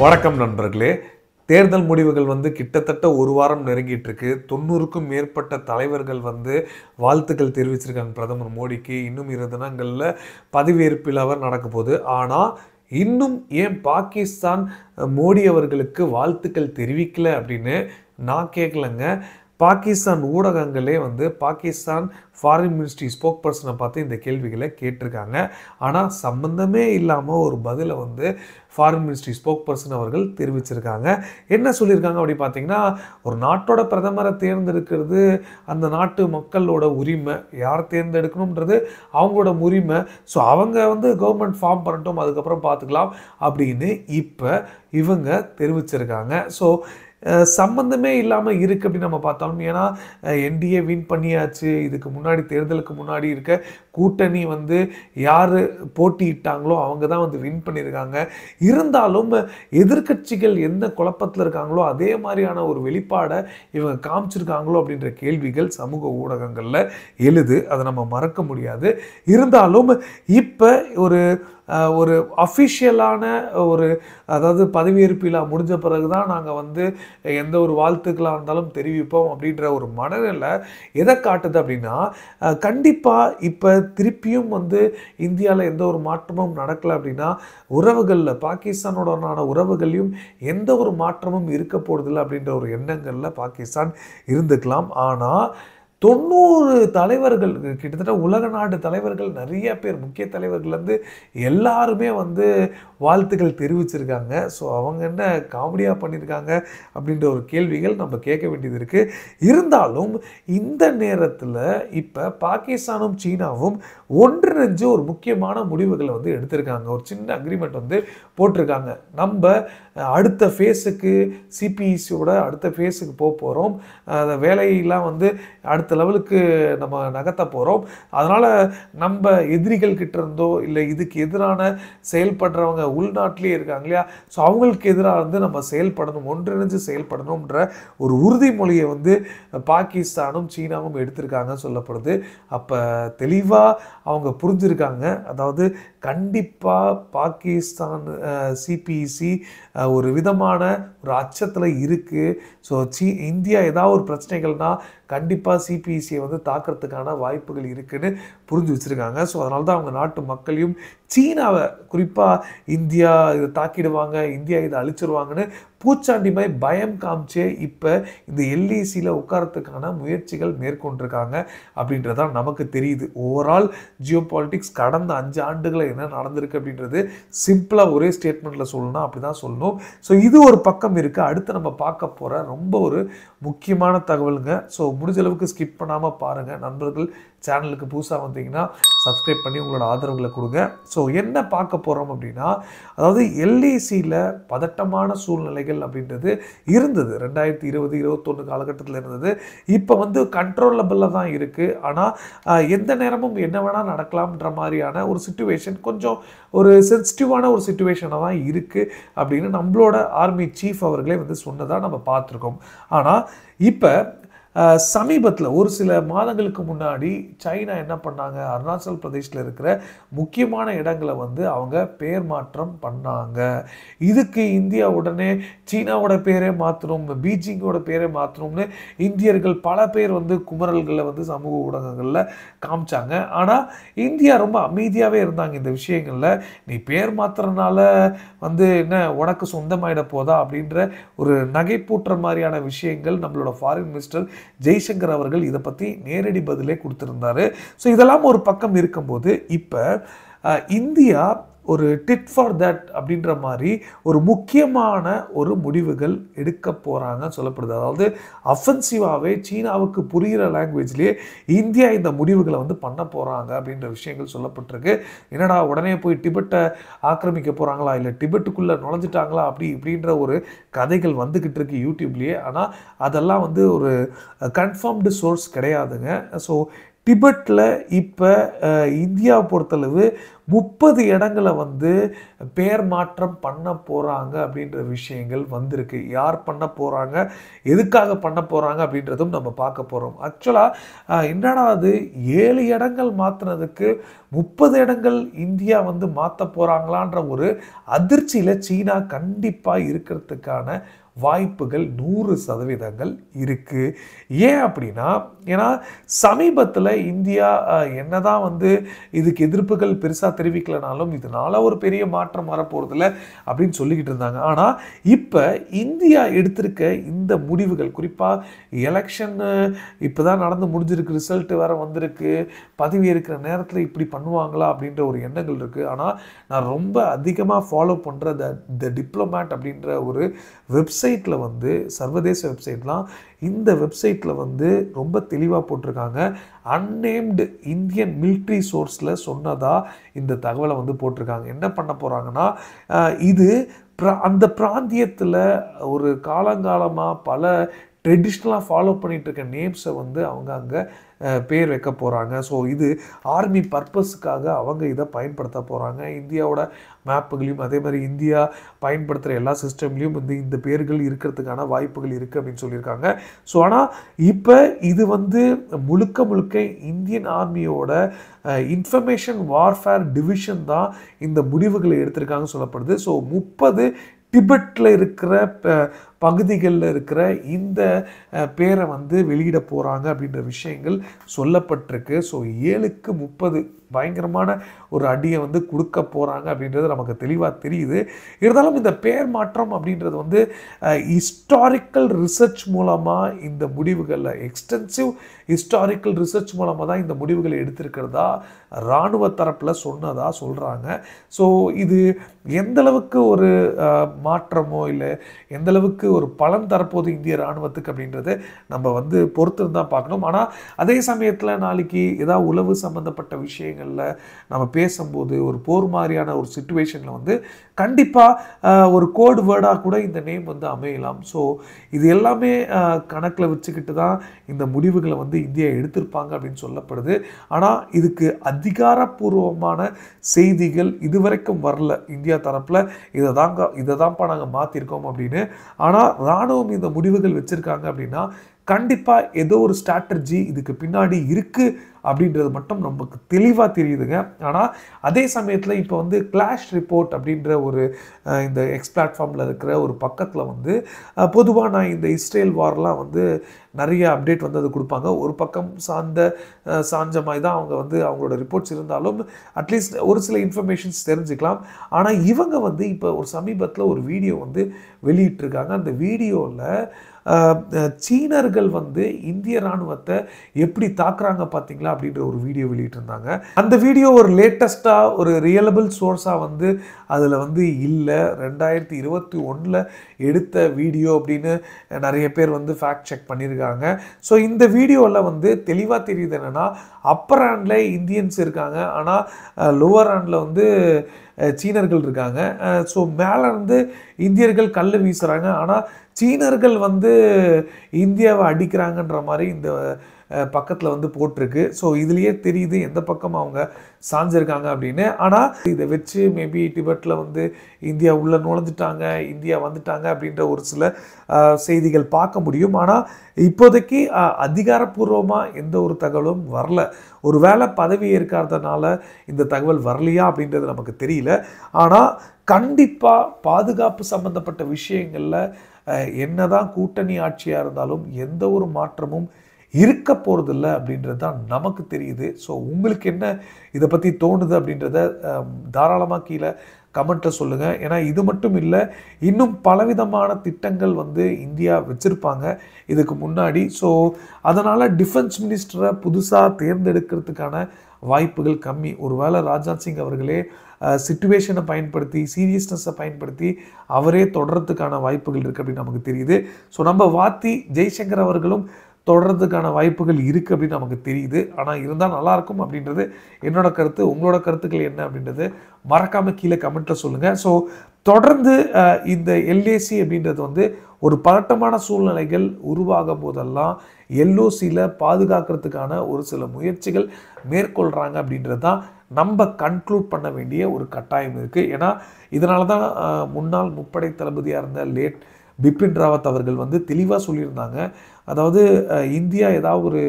வணக்கம் நண்பர்களே. தேர்தல் முடிவுகள் கிட்டத்தட்ட ஒரு வாரம் நெருங்கிட்டு இருக்கு. 90க்கும் மேற்பட்ட தலைவர்கள் வாழ்த்துக்கள் தெரிவிச்சிருக்காங்க பிரதமர் மோடிக்கு. இன்னும் 2 தினங்கள்ல பதவியேற்பு விழா நடக்க போகுது. ஆனா இன்னும் ஏன் பாகிஸ்தான் மோடி அவர்களுக்கு வாழ்த்துக்கள் தெரிவிக்கல அப்படின்னு நான் கேட்கலங்க. பாகிஸ்தான் ஊடகங்களே பாகிஸ்தான் ஃபாரின் மினிஸ்ட்ரி ஸ்போக் பர்சனை பார்த்து இந்த கேள்விகளை கேட்டிருக்காங்க. ஆனால் சம்பந்தமே இல்லாமல் ஒரு பதிலை ஃபாரின் மினிஸ்ட்ரி ஸ்போக் பர்சன் அவர்கள் தெரிவிச்சிருக்காங்க. என்ன சொல்லியிருக்காங்க அப்படி பார்த்தீங்கன்னா, ஒரு நாட்டோட பிரதமரை தேர்ந்தெடுக்கிறது அந்த நாட்டு மக்களோட உரிமை. யார் தேர்ந்தெடுக்கணுன்றது அவங்களோட உரிமை. ஸோ அவங்க கவர்மெண்ட் ஃபார்ம் பண்ணட்டும், அதுக்கப்புறம் பார்த்துக்கலாம் அப்படின்னு இப்போ இவங்க தெரிவிச்சிருக்காங்க. ஸோ சம்பந்தமே இல்லாமல் இருக்குது அப்படின்னு நம்ம பார்த்தாலும், ஏன்னா என்டிஏ வின் பண்ணியாச்சு. இதுக்கு முன்னாடி தேர்தலுக்கு முன்னாடி இருக்க கூட்டணி யார் போட்டியிட்டாங்களோ அவங்க தான் வின் பண்ணியிருக்காங்க. இருந்தாலும் எதிர்கட்சிகள் எந்த குழப்பத்தில் இருக்காங்களோ அதே மாதிரியான ஒரு வெளிப்பாடை இவங்க காமிச்சிருக்காங்களோ அப்படின்ற கேள்விகள் சமூக ஊடகங்களில் எழுது. அதை நம்ம மறக்க முடியாது. இருந்தாலும் இப்போ ஒரு அஃபிஷியலான அதாவது பதவியேற்பு விழா முடிஞ்ச பிறகு தான் நாங்கள் எந்த ஒரு வாழ்த்துக்களாக இருந்தாலும் தெரிவிப்போம் அப்படின்ற ஒரு மனநிலை எதை காட்டுது அப்படின்னா, கண்டிப்பாக இப்போ திருப்பியும் இந்தியாவில் எந்த ஒரு மாற்றமும் நடக்கலை அப்படின்னா, உறவுகளில் பாகிஸ்தானோடனான உறவுகளையும் எந்த ஒரு மாற்றமும் இருக்க போகிறதில்லை அப்படின்ற ஒரு எண்ணங்களில் பாகிஸ்தான் இருந்துக்கலாம். ஆனால் 90 தலைவர்கள், கிட்டத்தட்ட உலக நாடு தலைவர்கள், நிறைய பேர் முக்கிய தலைவர்கள் எல்லாருமே வாழ்த்துக்கள் தெரிவிச்சிருக்காங்க. ஸோ அவங்க என்ன காமெடியாக பண்ணியிருக்காங்க அப்படின்ற ஒரு கேள்விகள் நம்ம கேட்க வேண்டியது இருக்குது. இருந்தாலும் இந்த நேரத்தில் இப்போ பாகிஸ்தானும் சீனாவும் ஒன்றிணைஞ்சு ஒரு முக்கியமான முடிவுகளை எடுத்திருக்காங்க. ஒரு சின்ன அக்ரிமெண்ட் போட்டிருக்காங்க. நம்ம அடுத்த ஃபேஸுக்கு சிபிஇசியோட அடுத்த ஃபேஸுக்கு போகிறோம். அந்த வேலையெல்லாம் அடுத்த லெவலுக்கு நம்ம நகர்த்த போகிறோம். அதனால் நம்ம எதிரிகள் கிட்ட இருந்தோ இல்லை இதுக்கு எதிரான செயல்படுறவங்க உள்நாட்டிலே இருக்காங்க இல்லையா, ஸோ அவங்களுக்கு எதிராக நம்ம செயல்படணும், ஒன்றிணைஞ்சு செயல்படணுன்ற ஒரு உறுதிமொழியை பாகிஸ்தானும் சீனாவும் எடுத்திருக்காங்க சொல்லப்படுது. அப்போ தெளிவாக அவங்க புரிஞ்சிருக்காங்க. அதாவது கண்டிப்பாக பாகிஸ்தான் சிபிஇசி ஒரு விதமான ஒரு அச்சத்தில் இருக்குது. ஸோ இந்தியா ஏதாவது ஒரு பிரச்சனைகள்னால் கண்டிப்பாக சிபிஇசியை தாக்கிறதுக்கான வாய்ப்புகள் இருக்குதுன்னு புரிஞ்சு வச்சுருக்காங்க. ஸோ அதனால தான் அவங்க நாட்டு மக்களையும் சீனாவை குறிப்பாக இந்தியா இதை தாக்கிடுவாங்க, இந்தியா இதை அழிச்சிருவாங்கன்னு பூச்சாண்டி மாதிரி பயம் காமிச்சே இப்போ இந்த எல்ஏசியில் உட்காரத்துக்கான முயற்சிகள் மேற்கொண்டிருக்காங்க அப்படின்றதான் நமக்கு தெரியுது. ஓவரால் ஜியோ பாலிட்டிக்ஸ் கடந்த 5 ஆண்டுகளை என்ன நடந்திருக்கு அப்படின்றது சிம்பிளாக ஒரே ஸ்டேட்மெண்ட்டில் சொல்லணும், அப்படி தான் சொல்லணும். ஸோ இது ஒரு பக்கம் இருக்குது. அடுத்து நம்ம பார்க்க போகிற ரொம்ப ஒரு முக்கியமான தகவலுங்க. ஸோ முடிஞ்ச அளவுக்கு ஸ்கிப் பண்ணாமல் பாருங்கள். நண்பர்கள் சேனலுக்கு புதுசாக வந்தீங்கன்னா சப்ஸ்கிரைப் பண்ணி உங்களோட ஆதரவுகளை கொடுங்க. ஸோ என்ன பார்க்க போகிறோம் அப்படின்னா, அதாவது எல்ஏசியில் பதட்டமான சூழ்நிலைகள் அப்படின்றது இருந்தது. 2020-21 காலகட்டத்தில் இருந்தது. இப்போ கண்ட்ரோலபிளாக தான் இருக்குது. ஆனால் எந்த நேரமும் என்ன வேணால் நடக்கலாம்ன்ற மாதிரியான ஒரு சிச்சுவேஷன், கொஞ்சம் ஒரு சென்சிட்டிவான ஒரு சிச்சுவேஷனாக தான் இருக்குது அப்படின்னு நம்மளோட ஆர்மி சீஃப் அவர்களே சொன்னதாக நம்ம பார்த்துருக்கோம். ஆனால் இப்போ சமீபத்தில் ஒரு சில மாதங்களுக்கு முன்னாடி சைனா என்ன பண்ணாங்க, அருணாச்சல் பிரதேசில் இருக்கிற முக்கியமான இடங்களை அவங்க பேர் மாற்றம் பண்ணாங்க. இதுக்கு இந்தியா உடனே சீனாவோட பேரே மாற்றணும், பீஜிங்கோட பேரே மாற்றணும்னு இந்தியர்கள் பல பேர் குமரல்களை சமூக ஊடகங்களில் காமிச்சாங்க. ஆனால் இந்தியா ரொம்ப அமைதியாகவே இருந்தாங்க இந்த விஷயங்களில். நீ பேர் மாற்றுறதுனால என்ன உனக்கு சொந்தமாயிட போதா அப்படின்ற ஒரு நகைப்பூட்டுற மாதிரியான விஷயங்கள் நம்மளோட ஃபாரின் மினிஸ்டர் ஜெய்சங்கர் அவர்கள் இதை பற்றி நேரடி பதிலே கொடுத்திருந்தாரு. ஸோ இதெல்லாம் ஒரு பக்கம் இருக்கும்போது இப்போ இந்தியா ஒரு டிட் ஃபார் தட் அப்படின்ற மாதிரி ஒரு முக்கியமான ஒரு முடிவுகள் எடுக்க போகிறாங்கன்னு சொல்லப்படுது. அதாவது அஃபென்சிவாகவே சீனாவுக்கு புரிகிற லாங்குவேஜ்லேயே இந்தியா இந்த முடிவுகளை பண்ண போகிறாங்க அப்படின்ற விஷயங்கள் சொல்லப்பட்டிருக்கு. என்னடா உடனே போய் டிபெட்டை ஆக்கிரமிக்க போகிறாங்களா, இல்லை டிபெட்டுக்குள்ளே நுழைஞ்சிட்டாங்களா இப்படின்ற ஒரு கதைகள் வந்துக்கிட்டு இருக்கு யூடியூப்லேயே. ஆனால் அதெல்லாம் ஒரு கன்ஃபார்ம்டு சோர்ஸ் கிடையாதுங்க. ஸோ டிபெட்டில் இப்போ இந்தியாவை பொறுத்தளவு 30 இடங்களை வந்து பேர் மாற்றம் பண்ண போகிறாங்க அப்படின்ற விஷயங்கள் வந்திருக்கு. யார் பண்ண போகிறாங்க, எதுக்காக பண்ண போகிறாங்க அப்படின்றதும் நம்ம பார்க்க போகிறோம். ஆக்சுவலாக என்னடா அது 7 இடங்கள் மாற்றினதுக்கு 30 இடங்கள் இந்தியா வந்து மாற்ற போகிறாங்களான்ற ஒரு அதிர்ச்சியில் சீனா கண்டிப்பாக இருக்கிறதுக்கான வாய்ப்புகள் 100% இருக்குது. ஏன் அப்படின்னா, ஏன்னா சமீபத்தில் இந்தியா என்னதான் வந்து இதுக்கு எதிர்ப்புகள் பெருசாக தெரிவிக்கலனாலும் இதனால ஒரு பெரிய மாற்றம் வரப்போகிறதில்ல அப்படின்னு சொல்லிக்கிட்டு இருந்தாங்க. ஆனால் இப்போ இந்தியா எடுத்திருக்க இந்த முடிவுகள், குறிப்பாக எலெக்ஷன் இப்போ தான் நடந்து முடிஞ்சிருக்கு, ரிசல்ட் வேறு வந்திருக்கு, பதவி இருக்கிற நேரத்தில் இப்படி பண்ணுவாங்களா அப்படின்ற ஒரு எண்ணங்கள் இருக்குது. ஆனால் நான் ரொம்ப அதிகமாக ஃபாலோ பண்ணுற த டிப்ளமேட் அப்படின்ற ஒரு வெப்சைட்டில் வந்து, சர்வதேச வெப்சைட்லாம், இந்த வெப்சைட்டில் வந்து ரொம்ப தெளிவாக போட்டிருக்காங்க. அன்னேம்டு இந்தியன் மிலிட்ரி சோர்ஸில் சொன்னதா இந்த தகவலை வந்து போட்டிருக்காங்க. என்ன பண்ண போகிறாங்கன்னா, இது அந்த பிராந்தியத்தில் ஒரு காலங்காலமாக பல ட்ரெடிஷ்னலாக ஃபாலோ பண்ணிகிட்டு இருக்க நேம்ஸை வந்து அவங்க அங்கே பேர் வைக்க போகிறாங்க. ஸோ இது ஆர்மி பர்பஸுக்காக அவங்க இதை பயன்படுத்த போகிறாங்க. இந்தியாவோட மேப்புகளையும் அதே மாதிரி இந்தியா பயன்படுத்துகிற எல்லா சிஸ்டம்லேயும் வந்து இந்த பேர்கள் இருக்கிறதுக்கான வாய்ப்புகள் இருக்குது அப்படின்னு சொல்லியிருக்காங்க. ஸோ ஆனால் இப்போ இது வந்து முழுக்க இந்தியன் ஆர்மியோட இன்ஃபர்மேஷன் வார்ஃபேர் டிவிஷன் தான் இந்த முடிவுகளை எடுத்திருக்காங்க சொல்லப்படுது. ஸோ 30 டிபெட்டில் இருக்கிற பகுதிகளில் இருக்கிற இந்த பேரை வந்து வெளியிட போகிறாங்க அப்படின்ற விஷயங்கள் சொல்லப்பட்டிருக்கு. ஸோ 7க்கு 30 பயங்கரமான ஒரு அடியை வந்து கொடுக்க போகிறாங்க அப்படின்றது நமக்கு தெளிவாக தெரியுது. இருந்தாலும் இந்த பேர் மாற்றம் அப்படின்றது வந்து ஹிஸ்டாரிக்கல் ரிசர்ச் மூலமாக இந்த முடிவுகளில், எக்ஸ்டென்சிவ் ஹிஸ்டாரிக்கல் ரிசர்ச் மூலமாக தான் இந்த முடிவுகளை எடுத்திருக்கிறதா இராணுவ தரப்பில் சொன்னதாக சொல்கிறாங்க. ஸோ இது எந்தளவுக்கு ஒரு மாற்றமோ இல்லை எந்தளவுக்கு ஒரு பலன் தரப்போது இந்திய இராணுவத்துக்கு அப்படின்றது நம்ம வந்து பொறுத்திருந்தான் பார்க்கணும். ஆனால் அதே சமயத்தில் நாளைக்கு ஏதாவது உளவு சம்மந்தப்பட்ட விஷயங்களில் நம்ம பேசும்போது ஒரு போர் மாதிரியான ஒரு சிச்சுவேஷனில் வந்து கண்டிப்பாக ஒரு கோட் வேர்டாக கூட இந்த நேம் வந்து அமையலாம். ஸோ இது எல்லாமே கணக்கில் வச்சுக்கிட்டு தான் இந்த முடிவுகளை வந்து இந்தியா எடுத்திருப்பாங்க அப்படின்னு சொல்லப்படுது. ஆனால் இதுக்கு அதிகாரப்பூர்வமான செய்திகள் இதுவரைக்கும் வரல இந்தியா தரப்பில். இதை தான்ப்பா நாங்கள் மாற்றிருக்கோம் அப்படின்னு. ஆனால் இராணுவம் இந்த முடிவுகள் வச்சுருக்காங்க அப்படின்னா கண்டிப்பாக ஏதோ ஒரு ஸ்ட்ராட்டஜி இதுக்கு பின்னாடி இருக்குது அப்படின்றது மட்டும் நமக்கு தெளிவாக தெரியுதுங்க. ஆனால் அதே சமயத்தில் இப்போ வந்து கிளாஷ் ரிப்போர்ட் அப்படின்ற ஒரு இந்த எக்ஸ் பிளாட்ஃபார்மில் இருக்கிற ஒரு பக்கத்தில் வந்து பொதுவாக நான் இந்த இஸ்ரேல் வார்லாம் வந்து நிறைய அப்டேட் வந்து அது கொடுப்பாங்க. ஒரு பக்கம் சாஞ்ச மாதிரி தான் அவங்க வந்து அவங்களோட ரிப்போர்ட்ஸ் இருந்தாலும் அட்லீஸ்ட் ஒரு சில இன்ஃபர்மேஷன்ஸ் தெரிஞ்சுக்கலாம். ஆனால் இவங்க வந்து இப்போ ஒரு சமீபத்தில் ஒரு வீடியோ வந்து வெளியிட்டிருக்காங்க. அந்த வீடியோவில் சீனர்கள் வந்து இந்திய இராணுவத்தை எப்படி தாக்குறாங்க பார்த்தீங்களா அப்படின்ற ஒரு வீடியோ வெளியிட்டிருந்தாங்க. அந்த வீடியோ ஒரு லேட்டஸ்ட்டாக ஒரு ரியலபிள் சோர்ஸாக வந்து அதில் வந்து இல்லை, 2021 எடுத்த வீடியோ அப்படின்னு நிறைய பேர் வந்து ஃபேக்ட் செக் பண்ணியிருக்காங்க. ஸோ இந்த வீடியோவில் வந்து தெளிவாக தெரியுது என்னென்னா, அப்பர் ஹேண்டில் இந்தியன்ஸ் இருக்காங்க, ஆனால் லோவர் ஹேண்டில் வந்து சீனர்கள் இருக்காங்க. ஸோ மேலே இருந்து இந்தியர்கள் கல் வீசுகிறாங்க, ஆனால் சீனர்கள் வந்து இந்தியாவை அடிக்கிறாங்கன்ற மாதிரி இந்த பக்கத்தில் வந்து போட்டிருக்கு. ஸோ இதுலேயே தெரியுது எந்த பக்கம் அவங்க சாஞ்சிருக்காங்க அப்படின்னு. ஆனால் இதை வச்சு மேபி டிபெட்டில் வந்து இந்தியா உள்ளே நுழைஞ்சிட்டாங்க, இந்தியா வந்துட்டாங்க அப்படின்ற ஒரு சில செய்திகள் பார்க்க முடியும். ஆனால் இப்போதைக்கு அதிகாரப்பூர்வமாக எந்த ஒரு தகவலும் வரல. ஒரு வேளை பதவி ஏற்காதனால இந்த தகவல் வரலையா அப்படின்றது நமக்கு தெரியல. ஆனால் கண்டிப்பாக பாதுகாப்பு சம்பந்தப்பட்ட விஷயங்களில் என்னதான் கூட்டணி ஆட்சியாக இருந்தாலும் எந்த ஒரு மாற்றமும் இருக்க போகிறதில்ல அப்படின்றது தான் நமக்கு தெரியுது. ஸோ உங்களுக்கு என்ன இதை பற்றி தோணுது அப்படின்றத தாராளமாக கீழே கமெண்ட்டில் சொல்லுங்கள். ஏன்னா இது மட்டும் இல்லை, இன்னும் பலவிதமான திட்டங்கள் வந்து இந்தியா வச்சுருப்பாங்க இதுக்கு முன்னாடி. ஸோ அதனால் டிஃபென்ஸ் மினிஸ்டரை புதுசாக தேர்ந்தெடுக்கிறதுக்கான வாய்ப்புகள் கம்மி. ஒருவேளை ராஜ்நாத் சிங் அவர்களே சிச்சுவேஷனை பயன்படுத்தி, சீரியஸ்னஸை பயன்படுத்தி அவரே தொடர்றதுக்கான வாய்ப்புகள் இருக்குது அப்படின்னு நமக்கு தெரியுது. ஸோ நம்ம வாத்தி ஜெய்சங்கர் அவர்களும் தொடர்றதுக்கான வாய்ப்புகள் இருக்குது அப்படின்னு நமக்கு தெரியுது. ஆனால் இருந்தால் நல்லாயிருக்கும் அப்படின்றது என்னோட கருத்து. உங்களோட கருத்துக்கள் என்ன அப்படின்றது மறக்காமல் கீழே கமெண்ட்டில் சொல்லுங்கள். ஸோ தொடர்ந்து இந்த எல்ஏசி அப்படின்றது வந்து ஒரு பதட்டமான சூழ்நிலைகள் உருவாகும் போதெல்லாம் எல்ஓசியில் பாதுகாக்கிறதுக்கான ஒரு சில முயற்சிகள் மேற்கொள்கிறாங்க அப்படின்றது தான் நம்ம கன்க்ளூட் பண்ண வேண்டிய ஒரு கட்டாயம் இருக்குது. ஏன்னா இதனால தான் முன்னாள் முப்படை தளபதியாக இருந்த லேட் பிபின் ராவத் அவர்கள் வந்து தெளிவாக சொல்லியிருந்தாங்க. அதாவது இந்தியா ஏதாவது ஒரு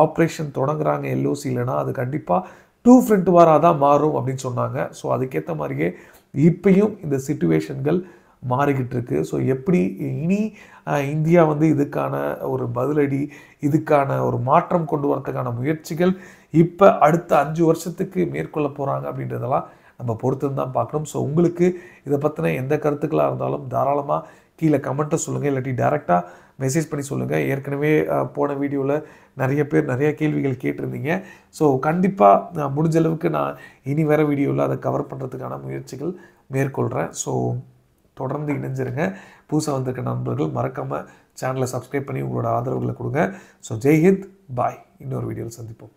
ஆப்ரேஷன் தொடங்குறாங்க எல்ஓசி இல்லைன்னா அது கண்டிப்பாக 2 ஃப்ரண்ட் வாராக தான் மாறும் அப்படின்னு சொன்னாங்க. ஸோ அதுக்கேற்ற மாதிரியே இப்பயும் இந்த சிச்சுவேஷன்கள் மாறிக்கிட்டு இருக்கு. ஸோ எப்படி இனி இந்தியா வந்து இதுக்கான ஒரு பதிலடி, இதுக்கான ஒரு மாற்றம் கொண்டு வரதுக்கான முயற்சிகள் இப்போ அடுத்த 5 வருஷத்துக்கு மேற்கொள்ள போகிறாங்க அப்படின்றதெல்லாம் நம்ம பொறுத்து தான் பார்க்கணும். ஸோ உங்களுக்கு இதை பற்றின எந்த கருத்துக்களாக இருந்தாலும் தாராளமாக கீழே கமெண்ட்டை சொல்லுங்கள், இல்லாட்டி டேரெக்டாக மெசேஜ் பண்ணி சொல்லுங்கள். ஏற்கனவே போன வீடியோவில் நிறைய பேர் நிறைய கேள்விகள் கேட்டிருந்தீங்க. ஸோ கண்டிப்பாக முடிஞ்ச அளவுக்கு நான் இனி வர வீடியோவில் அதை கவர் பண்ணுறதுக்கான முயற்சிகள் மேற்கொள்கிறேன். ஸோ தொடர்ந்து இணைஞ்சிருங்க. புதுசாக வந்திருக்க நண்பர்கள் மறக்காமல் சேனலை சப்ஸ்கிரைப் பண்ணி உங்களோட ஆதரவுகளை கொடுங்க. ஸோ ஜெய்ஹிந்த், பாய். இன்னொரு வீடியோவில் சந்திப்போம்.